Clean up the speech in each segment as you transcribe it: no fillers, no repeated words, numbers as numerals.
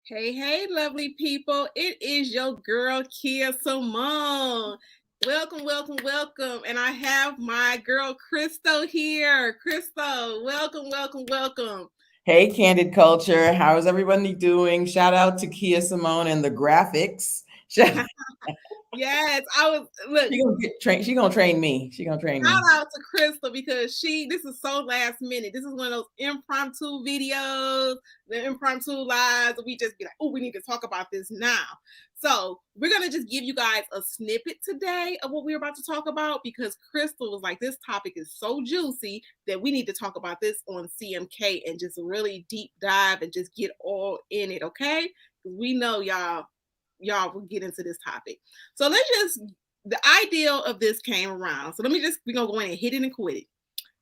Hey, hey, lovely people. It is your girl, Kea Simone. Welcome, welcome, welcome. And I have my girl, Crystal, here. Crystal, welcome, welcome, welcome. Hey, Candid Culture. How's everybody doing? Shout out to Kea Simone and the graphics. Yes, I was, look, She gonna get trained. She gonna train me. She gonna train shout me. out to Crystal because this is so last minute. This is one of those impromptu videos, the impromptu lives. We just be like, oh, we need to talk about this now. So we're going to just give you guys a snippet today of what we're about to talk about because Crystal was like, this topic is so juicy that we need to talk about this on CMK and just really deep dive and just get all in it, okay? Because we know y'all will get into this topic. So let's just the idea of this came around. So we're gonna go in and hit it and quit it.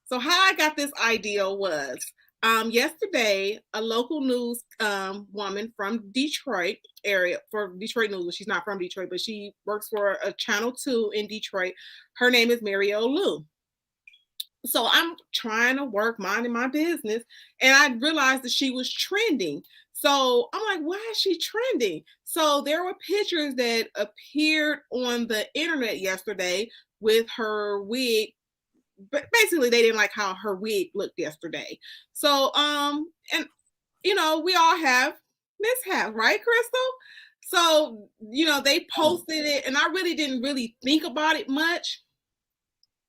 So how I got this idea was yesterday a local news woman from Detroit area for Detroit News. She's not from Detroit, but she works for a Channel 2 in Detroit. Her name is Marielle Lou. So I'm trying to work minding my business, and I realized that she was trending. So I'm like, why is she trending? So there were pictures that appeared on the internet yesterday with her wig. But basically, they didn't like how her wig looked yesterday. So, and we all have mishaps, right, Crystal? So, they posted it, and I really didn't really think about it much.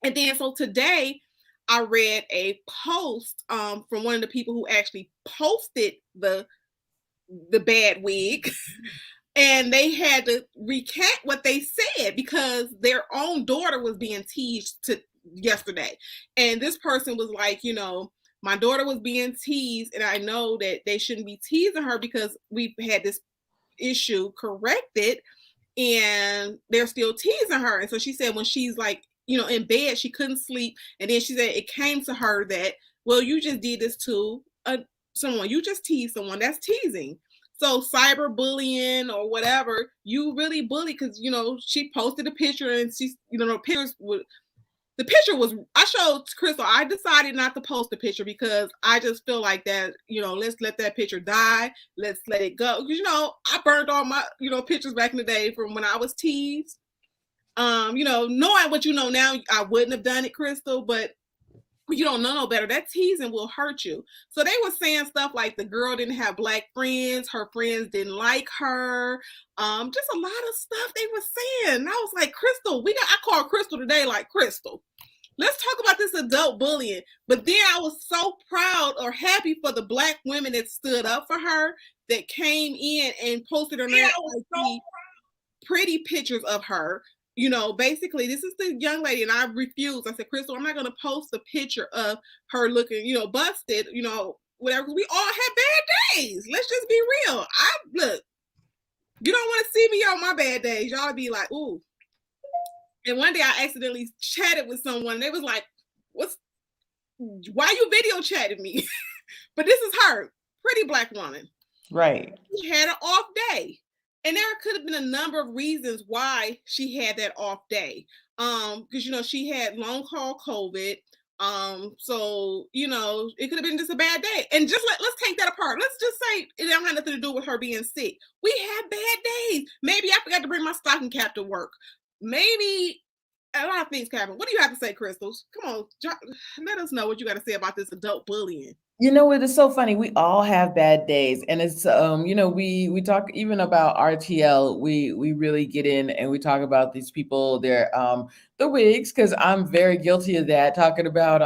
And then so today I read a post from one of the people who actually posted the bad wig and they had to recant what they said because their own daughter was being teased yesterday. And this person was like, my daughter was being teased and I know that they shouldn't be teasing her because we've had this issue corrected and they're still teasing her. And so she said when she's like, in bed, she couldn't sleep. And then she said it came to her that, well, you just did this to someone. You just teased someone. That's teasing. So cyberbullying or whatever, you really bully because, she posted a picture and she's, the picture was, I showed Crystal, I decided not to post the picture because I just feel like that, let's let that picture die. Let's let it go. Because, I burned all my, pictures back in the day from when I was teased. Knowing what you know now, I wouldn't have done it, Crystal, but you don't know no better. That teasing will hurt you. So they were saying stuff like the girl didn't have black friends, her friends didn't like her. Just a lot of stuff they were saying. And I was like, Crystal, I called Crystal today, like, Crystal, let's talk about this adult bullying. But then I was so proud or happy for the black women that stood up for her, that came in and posted on their IG pretty pictures of her. Basically, this is the young lady, and I refused. I said, Crystal, I'm not going to post a picture of her looking, busted, whatever. We all have bad days. Let's just be real. Look, you don't want to see me on my bad days. Y'all be like, ooh. And one day I accidentally chatted with someone. They was like, why you video chatting me? But this is her, pretty black woman. Right. She had an off day. And there could have been a number of reasons why she had that off day. Because she had long haul COVID. So it could have been just a bad day. And just let's take that apart. Let's just say it don't have nothing to do with her being sick. We had bad days. Maybe I forgot to bring my stocking cap to work. Maybe a lot of things happen. What do you have to say, Crystals? Come on, let us know what you got to say about this adult bullying. You know, it is so funny. We all have bad days, and it's we talk even about RTL. We really get in and we talk about these people, their the wigs, because I'm very guilty of that. Talking about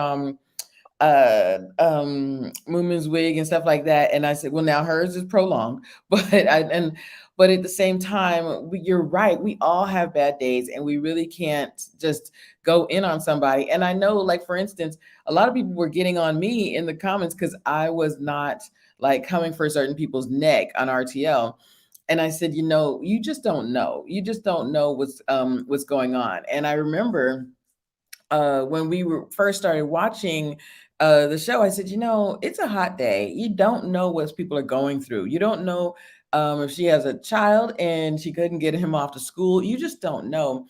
Moomin's wig and stuff like that. And I said, well, now hers is prolonged, but at the same time, you're right. We all have bad days, and we really can't just go in on somebody. And I know, like for instance, a lot of people were getting on me in the comments because I was not like coming for certain people's neck on RTL. And I said, you just don't know. You just don't know what's going on. And I remember when we were first started watching the show, I said, it's a hot day. You don't know what people are going through. You don't know if she has a child and she couldn't get him off to school. You just don't know.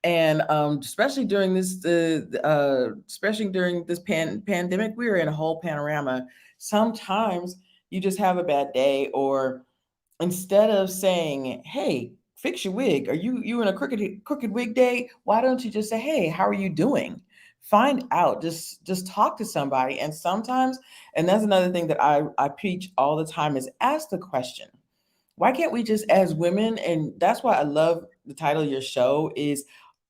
And especially during this pandemic, we were in a whole panorama. Sometimes you just have a bad day, or instead of saying, "Hey, fix your wig," or you in a crooked wig day, why don't you just say, "Hey, how are you doing?" Find out, just talk to somebody. And sometimes, and that's another thing that I preach all the time, is ask the question. Why can't we just, as women, and that's why I love the title of your show is,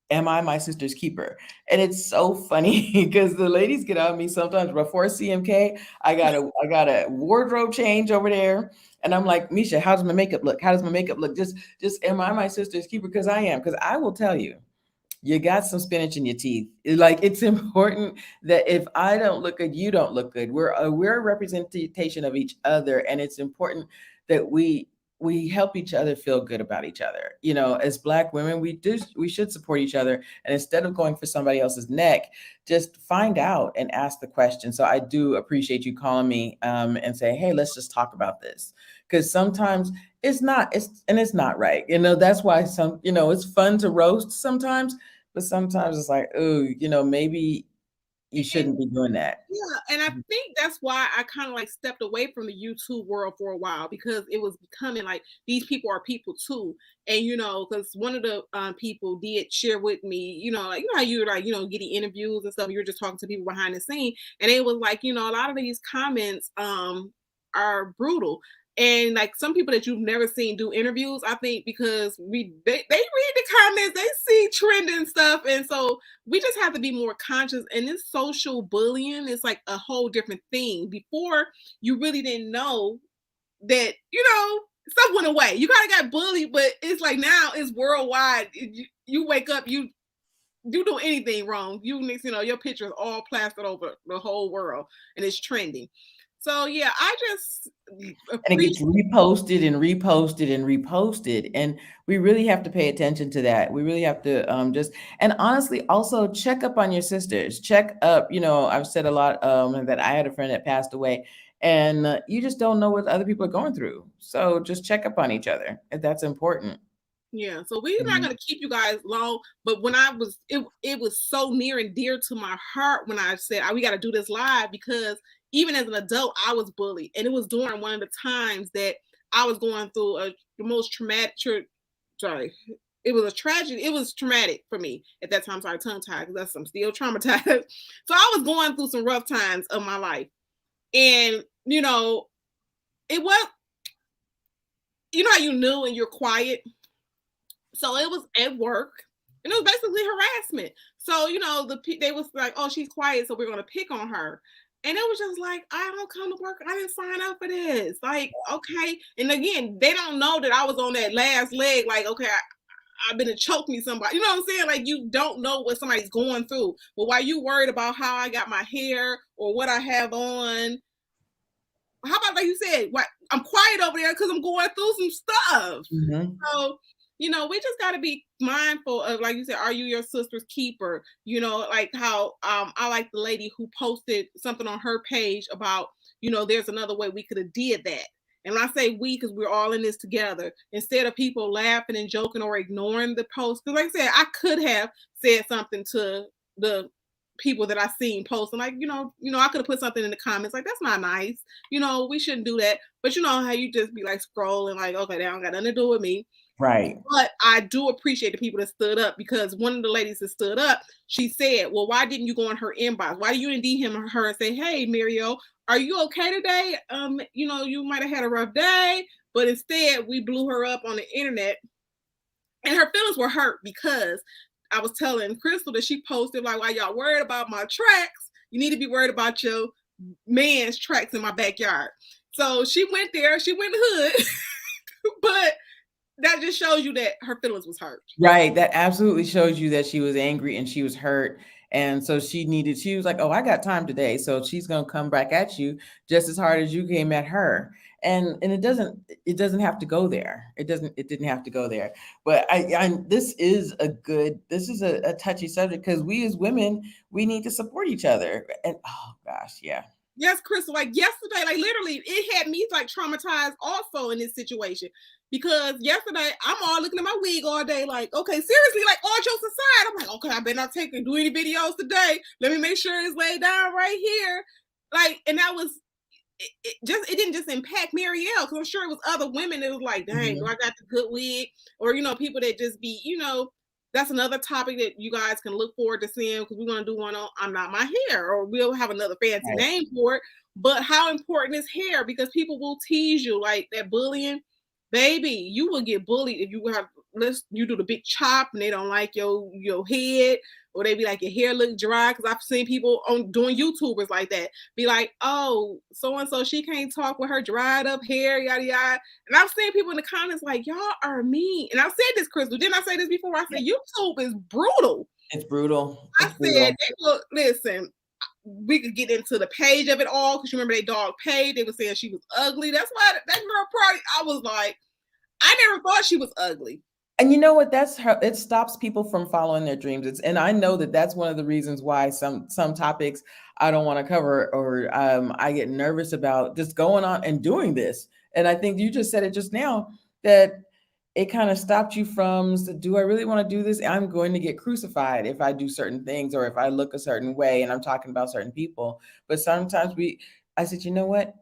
am I my sister's keeper? And it's so funny because the ladies get on me sometimes before CMK. I got a wardrobe change over there. And I'm like, Misha, how does my makeup look? How does my makeup look? Just am I my sister's keeper? Because I am. Because I will tell you, you got some spinach in your teeth. Like, it's important that if I don't look good, you don't look good. We're a representation of each other, and it's important that we help each other feel good about each other. You know, as Black women, we should support each other, and instead of going for somebody else's neck, just find out and ask the question. So I do appreciate you calling me and say, hey, let's just talk about this, because sometimes it's not right. You know, that's why it's fun to roast sometimes, but sometimes it's like, oh, maybe you And shouldn't be doing that. yeah, and I think that's why I kind of like stepped away from the YouTube world for a while, because it was becoming like these people are people too. And because one of the people did share with me, like how you're like, getting interviews and stuff, you're just talking to people behind the scene, and it was like, a lot of these comments are brutal. And like some people that you've never seen do interviews, I think because they read the comments, they see trending stuff, and so we just have to be more conscious. And this social bullying is like a whole different thing. Before, you really didn't know that stuff went away. You kind of got bullied, but it's like now it's worldwide. You wake up, you do anything wrong, your picture is all plastered over the whole world, and it's trending. So yeah, I just And it gets appreciate. reposted and reposted and reposted, and we really have to pay attention to that. We really have to just, and honestly, also check up on your sisters. Check up. I've said a lot that I had a friend that passed away, and you just don't know what other people are going through. So just check up on each other. That's important. Yeah, so we're not Mhm. gonna keep you guys long, but when it was so near and dear to my heart when I said we got to do this live, because even as an adult I was bullied, and it was during one of the times that I was going through the most traumatic. Sorry, it was a tragedy. It was traumatic for me at that time. Sorry, tongue tied, because I'm still traumatized. So I was going through some rough times of my life, and it was how you knew and you're quiet. So it was at work, and it was basically harassment. So they was like, "Oh, she's quiet, so we're gonna pick on her." And it was just like, I don't come to work. I didn't sign up for this. Like, okay. And again, they don't know that I was on that last leg. Like, okay, I've been to choke me somebody. You know what I'm saying? Like, you don't know what somebody's going through. But while you worried about how I got my hair or what I have on, how about like you said, what I'm quiet over there because I'm going through some stuff. Mhm. So, we just got to be mindful of, like you said, are you your sister's keeper? Like how I like the lady who posted something on her page about, there's another way we could have did that. And when I say we, because we're all in this together, instead of people laughing and joking or ignoring the post. Because like I said, I could have said something to the people that I seen posting, like, I could have put something in the comments like, that's not nice. We shouldn't do that. But you know how you just be like scrolling, like, okay, they don't got nothing to do with me. Right. But I do appreciate the people that stood up, because one of the ladies that stood up, she said, well, why didn't you go in her inbox? Why do you indeed him or her and say, hey, Mario, are you okay today? You might have had a rough day, but instead we blew her up on the internet, and her feelings were hurt because I was telling Crystal that she posted like, why y'all worried about my tracks? You need to be worried about your man's tracks in my backyard. So she went there, she went hood, but that just shows you that her feelings was hurt. Right. That absolutely shows you that she was angry and she was hurt. And so she was like, oh, I got time today. So she's going to come back at you just as hard as you came at her. And it doesn't have to go there. It didn't have to go there. But this is a touchy subject, because we as women, we need to support each other. And oh gosh, yeah. Yes, Crystal, like yesterday, like literally, it had me like traumatized also in this situation. Because yesterday, I'm all looking at my wig all day, like, okay, seriously, like all jokes aside, I'm like, okay, I better not do any videos today. Let me make sure it's laid down right here. Like, and that was it didn't just impact Marielle, because I'm sure it was other women that was like, dang, do Mhm. I got the good wig? Or, people that just be, that's another topic that you guys can look forward to seeing, because we're going to do one on I'm Not My Hair, or we'll have another fancy Right. name for it. But how important is hair? Because people will tease you like that bullying. Baby, you will get bullied if you do the big chop and they don't like your head, or they be like your hair look dry. Because I've seen people on doing YouTubers like that be like, oh, so and so she can't talk with her dried up hair, yada yada. And I've seen people in the comments like, y'all are mean. And I've said this, Crystal. Didn't I say this before? I said YouTube is brutal. It's brutal. I It's said, brutal. listen, we could get into the page of it all, because you remember they dog Paige. They were saying she was ugly. That's why that girl probably, I was like, I never thought she was ugly. And you know what? That's her. It stops people from following their dreams. And I know that that's one of the reasons why some topics I don't want to cover, or I get nervous about just going on and doing this. And I think you just said it just now, that it kind of stopped you from, do I really want to do this? I'm going to get crucified if I do certain things, or if I look a certain way and I'm talking about certain people. But sometimes I said, you know what?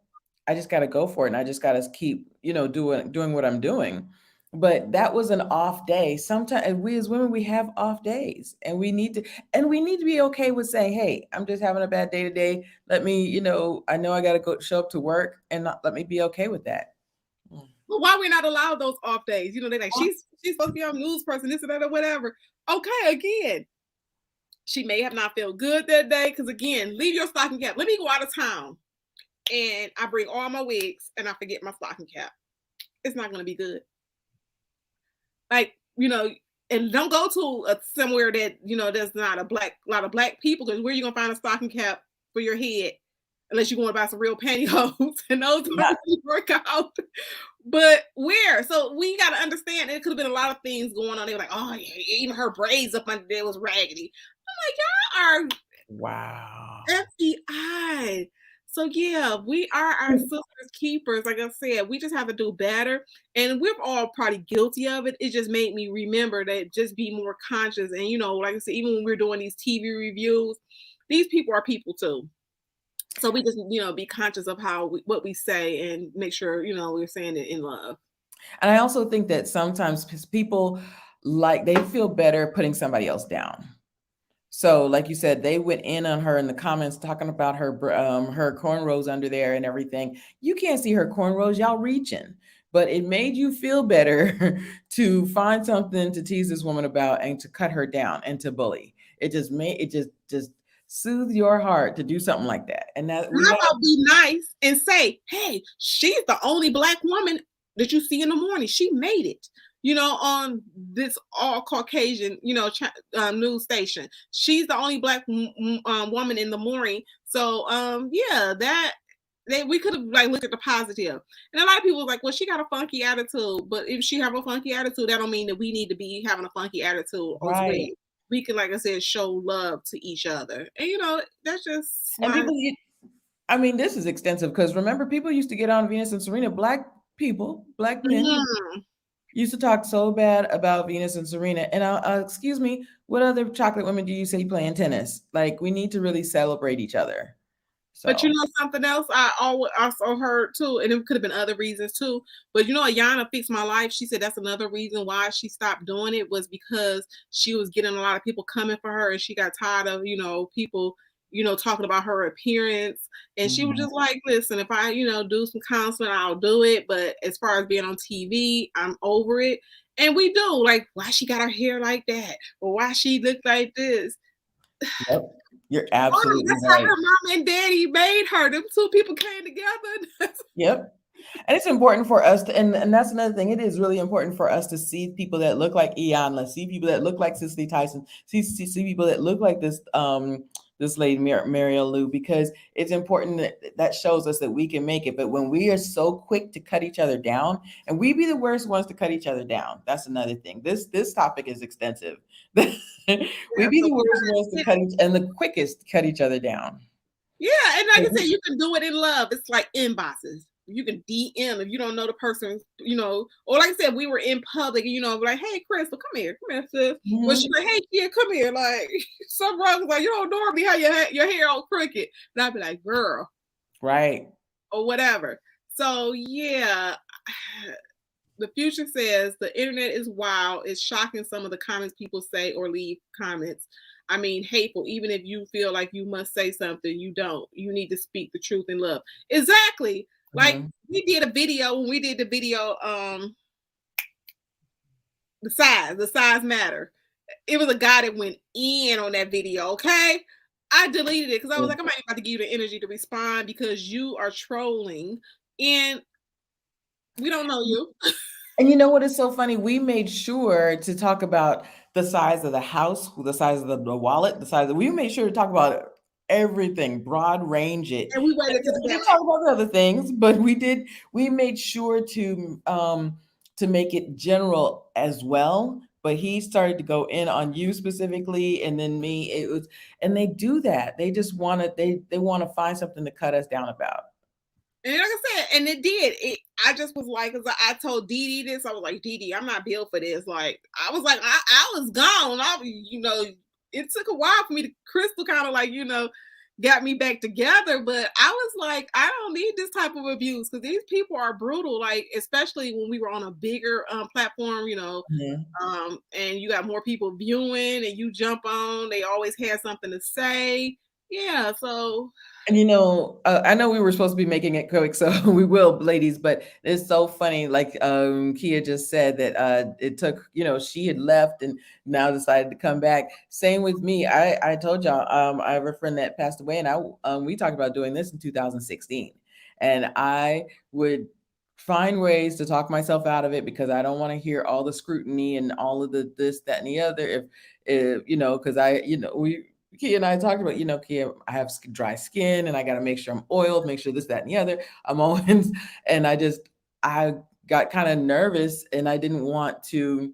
I just got to go for it, and I just got to keep, doing what I'm doing. But that was an off day. Sometimes we as women, we have off days, and we need to be okay with saying, hey, I'm just having a bad day today. Let me, I know I got to go show up to work, and let me be okay with that. But why we not allowed those off days? They like, she's supposed to be a news person, this and that or whatever. Okay, again, she may have not felt good that day, because again, leave your stocking cap. Let me go out of town and I bring all my wigs and I forget my stocking cap. It's not going to be good. Like, and don't go to somewhere that, there's not a lot of black people, because where you going to find a stocking cap for your head? Unless you want to buy some real pantyhose, and those don't really work out. But where? So we got to understand, it could have been a lot of things going on. They were like, oh, yeah, even her braids up under there was raggedy. I'm like, y'all are Wow. FBI. So yeah, we are our sisters keepers. Like I said, we just have to do better. And we're all probably guilty of it. It just made me remember that, just be more conscious. And like I said, even when we're doing these TV reviews, these people are people too. So we just, be conscious of what we say, and make sure, we're saying it in love. And I also think that sometimes people, they feel better putting somebody else down. So, like you said, they went in on her in the comments talking about her cornrows under there and everything. You can't see her cornrows, y'all reaching. But it made you feel better to find something to tease this woman about, and to cut her down and to bully. It just soothed your heart to do something like that. And that we How got about be nice and say, hey, she's the only black woman that you see in the morning. She made it, on this all Caucasian, news station. She's the only black woman in the morning. So, yeah, we could have looked at the positive. And a lot of people was like, well, she got a funky attitude. But if she have a funky attitude, that don't mean that we need to be having a funky attitude as well. right. We can, like I said, show love to each other. And that's just And my this is extensive, because remember, people used to get on Venus and Serena, black people, black men used to talk so bad about Venus and Serena. And excuse me, what other chocolate women do you say playing tennis? Like, we need to really celebrate each other. But So something else I also heard too, and it could have been other reasons too. But Ayana Fix My Life, she said that's another reason why she stopped doing it, was because she was getting a lot of people coming for her, and she got tired of people talking about her appearance, and she was mhm. just like, listen, if I do some counseling, I'll do it. But as far as being on TV, I'm over it. And we do, like, why she got her hair like that, or why she looked like this. Yep, you're Oh, absolutely that's how right. her mom and daddy made her. Them two people came together. Yep. And it's important for us to, and that's another thing. It is really important for us to see people that look like Iyanla, see people that look like Cicely Tyson, see people that look like this lady Mariel Lou, because it's important that shows us that we can make it. But when we are so quick to cut each other down, and we be the worst ones to cut each other down, that's another thing. This topic is extensive. We Yeah, be so the worst ones to and the quickest to cut each other down. yeah, and like I said, you can do it in love. It's like inboxes. You can DM if you don't know the person, or like I said, we were in public, and like, hey, Crystal, come here, sis. Well, she's Mhm. like, hey, kid, come here, like something wrong. Like, you don't normally have your hair all crooked, and I'd be like, girl, Right. or whatever. So yeah, the future says the internet is wild. It's shocking some of the comments people say or leave comments. I mean, hateful. Even if you feel like you must say something, you don't. You need to speak the truth in love. Exactly. Like Mhm. we did a video when we did the video, the size matter. It was a guy that went in on that video. Okay, I deleted it because I was like, I'm not about to give you the energy to respond because you are trolling and we don't know you. And you know what is so funny? We made sure to talk about the size of the house, the size of the wallet, the size of, we made sure to talk about everything, broad range it. And we And waited to we the did talk about the other things, but we made sure to make it general as well. But he started to go in on you specifically, and then me. It was, and they do that. They just want to, they want to find something to cut us down about. And like I said, and it did. I just was like, cause I told Dee Dee this. I was like, Dee Dee, I'm not built for this. Like, I was like, I was gone. It took a while for me to Crystal kind of like, got me back together. But I was like, I don't need this type of abuse because these people are brutal. Like, especially when we were on a bigger platform, and you got more people viewing, and you jump on. They always had something to say. Yeah, so And I know we were supposed to be making it quick, so we will, ladies. But it's so funny. Like Kia just said that it took. She had left and now decided to come back. Same with me. I told y'all I have a friend that passed away, and we talked about doing this in 2016, and I would find ways to talk myself out of it because I don't want to hear all the scrutiny and all of the this, that, and the other. If because we. Kia and I talked about, Kia, I have dry skin and I got to make sure I'm oiled, make sure this, that, and the other. I'm always, and I got kind of nervous and I didn't want to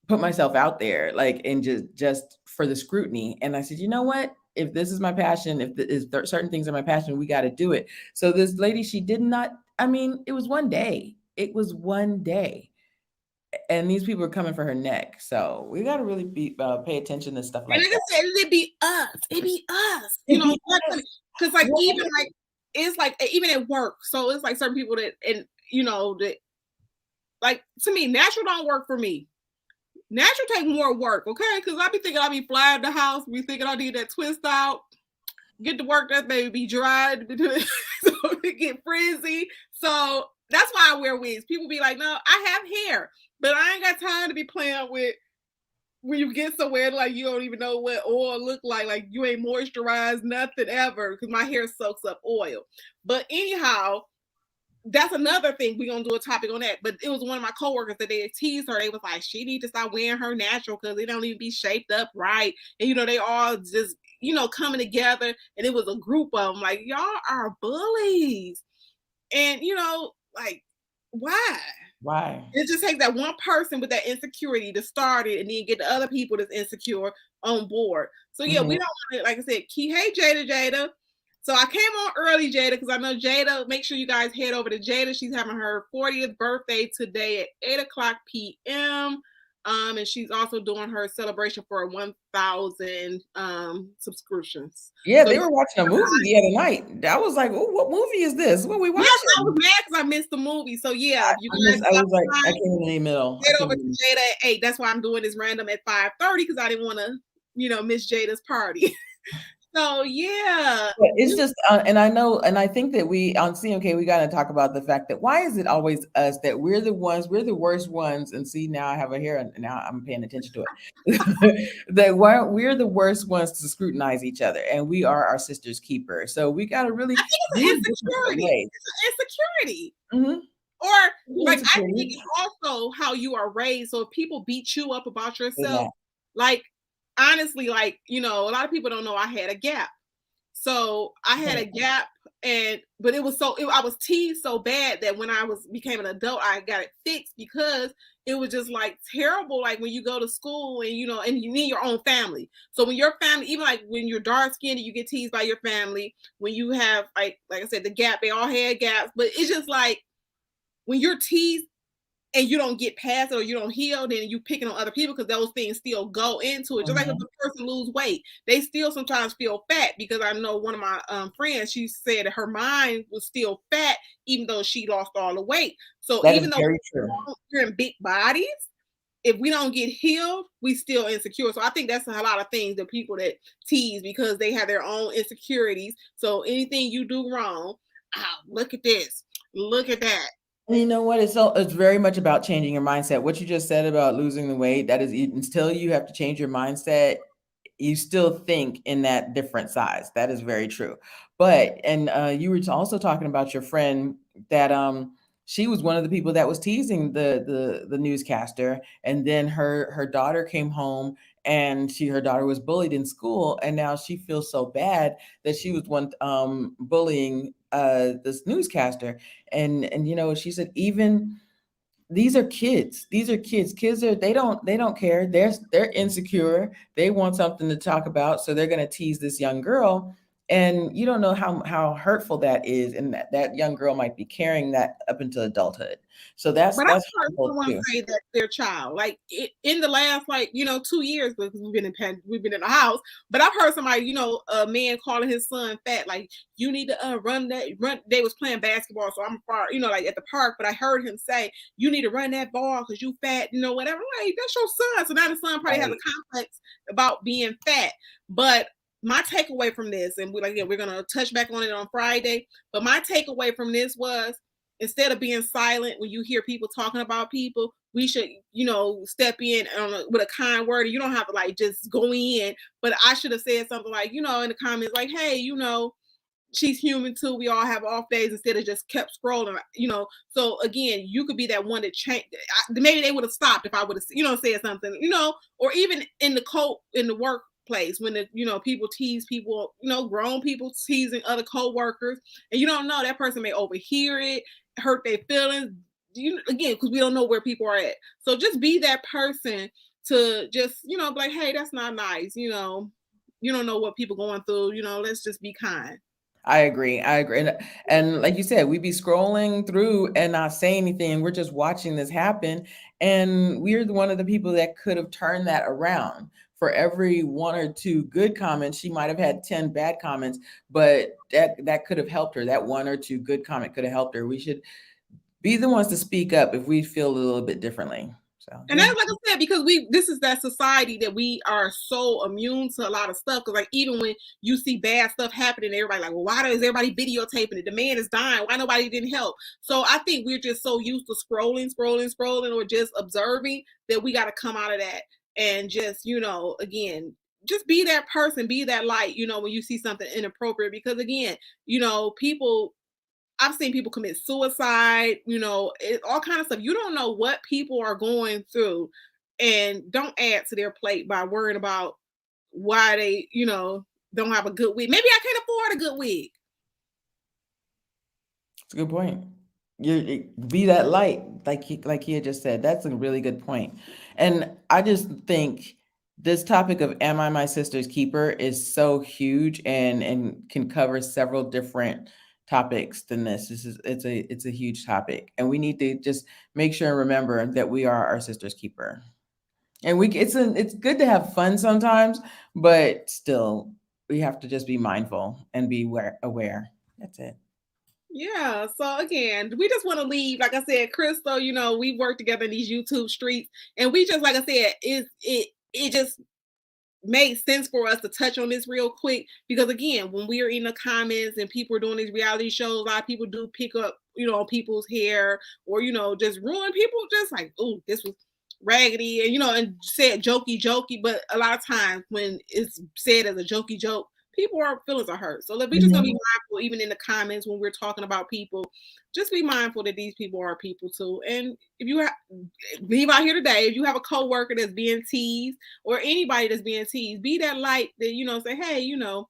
put myself out there, like, and just for the scrutiny. And I said, you know what? If this is my passion, if there certain things are my passion, we got to do it. So this lady, she did not, I mean, it was one day. It was one day. And these people are coming for her neck. So we got to really pay attention to stuff and like like I that. said, it be us. It be us. Because like Yes. even like it's like even at work. So it's like certain people that and that like to me, natural don't work for me. Natural take more work, okay? Because I be thinking I be flying the house, be thinking I need that twist out, get to work, that baby be dry, so it get frizzy. So that's why I wear wigs. People be like, no, I have hair, but I ain't got time to be playing with when you get somewhere like you don't even know what oil look like you ain't moisturized nothing ever because my hair soaks up oil. But anyhow, that's another thing. We're gonna do a topic on that. But it was one of my coworkers that they teased her. They was like, she need to stop wearing her natural because they don't even be shaped up right. And they all just coming together. And it was a group of them. Like, y'all are bullies. And like, why? Why? It just takes that one person with that insecurity to start it and then get the other people that's insecure on board. So yeah, we don't want to, like I said, hey Jada. So I came on early, Jada, because I know Jada. Make sure you guys head over to Jada. She's having her 40th birthday today at 8:00 p.m. And she's also doing her celebration for 1,000 subscriptions. Yeah, So they were watching a movie the other night. I was like, "Oh, what movie is this? What are we yes, I was watching?" mad because I missed the movie. So yeah, if you guys I got was like, I time, came in the middle. I head came over to in. Jada at 8. That's why I'm doing this random at 5:30 because I didn't want to, miss Jada's party. So yeah. But it's just, and I know, and I think that we on CMK we got to talk about the fact that why is it always us that we're the worst ones? And see, now I have a hair, and now I'm paying attention to it. That why we're the worst ones to scrutinize each other, and we are our sister's keeper. So we got to I really think it's do an it different insecurity. ways. It's an insecurity. Mm-hmm. Or like I think Insecurity. it's also how you are raised. So if people beat you up about yourself, That. like honestly, like, a lot of people don't know I had a gap. So I had a gap, but it was I was teased so bad that when I became an adult, I got it fixed because it was just like terrible. Like when you go to school and and you need your own family. So when your family, even like when you're dark skinned, you get teased by your family. When you have like I said, the gap, they all had gaps, but it's just like when you're teased and you don't get past it or you don't heal, then you picking on other people because those things still go into it. Just like if Mhm. a person lose weight, they still sometimes feel fat, because I know one of my friends, she said that her mind was still fat even though she lost all the weight. So That is even though very true. we're in big bodies, if we don't get healed, we still insecure. So I think that's a lot of things that people that tease because they have their own insecurities. So anything you do wrong, look at this, look at that. And you know what? It's very much about changing your mindset. What you just said about losing the weight, that is until you have to change your mindset, you still think in that different size. That is very true. But and you were also talking about your friend that she was one of the people that was teasing the newscaster, and then her daughter came home and her daughter was bullied in school, and now she feels so bad that she was one bullying this newscaster, and you know, she said, even these are kids. These are kids. Kids are they don't care. They're insecure. They want something to talk about, so they're going to tease this young girl. And you don't know how hurtful that is, and that young girl might be carrying that up into adulthood. So But I've that's heard harmful someone too. say that their child, like in the last, like 2 years, because we've been in the house. But I've heard somebody, a man calling his son fat, like you need to run that run. They was playing basketball, so I'm far, like at the park. But I heard him say, "You need to run that ball because you fat, whatever." I'm like, that's your son. So now the son probably has Right. a complex about being fat. But my takeaway from this, and we're gonna touch back on it on Friday. But my takeaway from this was, instead of being silent when you hear people talking about people, we should, step in with a kind word. You don't have to like just go in, but I should have said something like, in the comments, like, hey, she's human too. We all have off days, instead of just kept scrolling. So again, you could be that one that changed. Maybe they would have stopped if I would have, said something, or even in the workplace when people tease people, grown people teasing other co-workers, and you don't know, that person may overhear it, hurt their feelings. Again, because we don't know where people are at. So just be that person to just, be like, hey, that's not nice. You don't know what people going through. Let's just be kind. I agree. I agree. And like you said, we be scrolling through and not saying anything. We're just watching this happen. And we're one of the people that could have turned that around. For every one or two good comments, she might have had 10 bad comments, but that could have helped her. That one or two good comment could have helped her. We should be the ones to speak up if we feel a little bit differently. So And yeah. that's like I said, because this is that society that we are so immune to a lot of stuff. Because like even when you see bad stuff happening, everybody like, well, why is everybody videotaping it? The man is dying. Why nobody didn't help? So I think we're just so used to scrolling, or just observing, that we got to come out of that and just, again, just be that person, be that light, when you see something inappropriate. Because again, people, I've seen people commit suicide, all kind of stuff. You don't know what people are going through, and don't add to their plate by worrying about why they, don't have a good wig. Maybe I can't afford a good wig. It's a good point. You be that light, like he had just said. That's a really good point. And I just think this topic of "Am I my sister's keeper" is so huge and can cover several different topics than this. It's a huge topic, and we need to just make sure and remember that we are our sister's keeper. And it's good to have fun sometimes, but still we have to just be mindful and be aware. That's it. Yeah. So again, we just want to leave, like I said, Crystal, we work together in these YouTube streets, and we just, like I said, it just made sense for us to touch on this real quick, because again, when we are in the comments and people are doing these reality shows, a lot of people do pick up, people's hair, or just ruin people, just like, oh, this was raggedy, and and said jokey, but a lot of times when it's said as a jokey joke, people are feelings are hurt. So we just gonna be Mhm. mindful, even in the comments when we're talking about people, just be mindful that these people are people too. And if you leave out here today, if you have a coworker that's being teased, or anybody that's being teased, be that light that, say, hey, how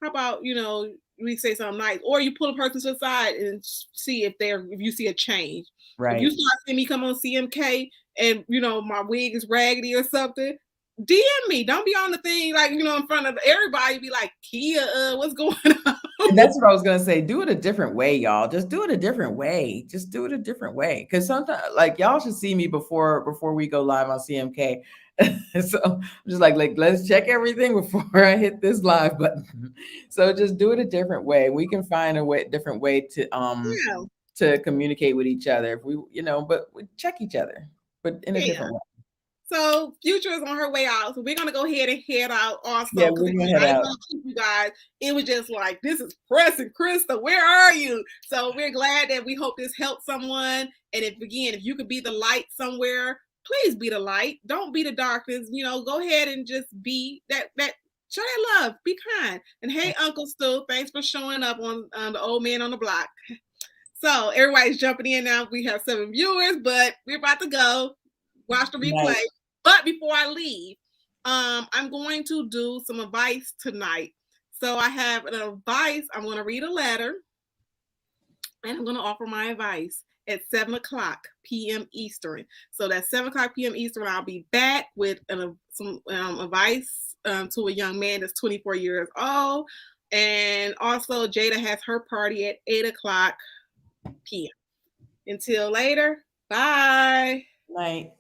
about, we say something nice, or you pull a person to the side and see if you see a change. If you Right. start seeing me come on CMK and my wig is raggedy or something, DM me. Don't be on the thing like, in front of everybody, be like, Kia, what's going on? And that's what I was gonna say. Do it a different way, y'all. Just do it a different way. Just do it a different way. Because sometimes, like, y'all should see me before we go live on CMK. So I'm just like let's check everything before I hit this live button. So just do it a different way. We can find a different way Yeah. to communicate with each other. If we, but we check each other, but in a Yeah. different way. So Future is on her way out. So we're gonna go ahead and head out Yeah, also. Because we're again, gonna head I didn't out. want to keep you guys. It was just like, this is pressing. Krista, where are you? So we're glad that we hope this helped someone. And if you could be the light somewhere, please be the light. Don't be the darkness. Go ahead and just be that show that love. Be kind. And hey, Uncle Stu, thanks for showing up on the Old Man on the Block. So everybody's jumping in now. We have 7 viewers, but we're about to go watch the replay. Nice. But before I leave, I'm going to do some advice tonight. So I have an advice. I'm going to read a letter, and I'm going to offer my advice at 7:00 p.m. Eastern. So that's 7:00 p.m. Eastern. I'll be back with some advice to a young man that's 24 years old. And also, Jada has her party at 8:00 p.m. Until later, bye. Night.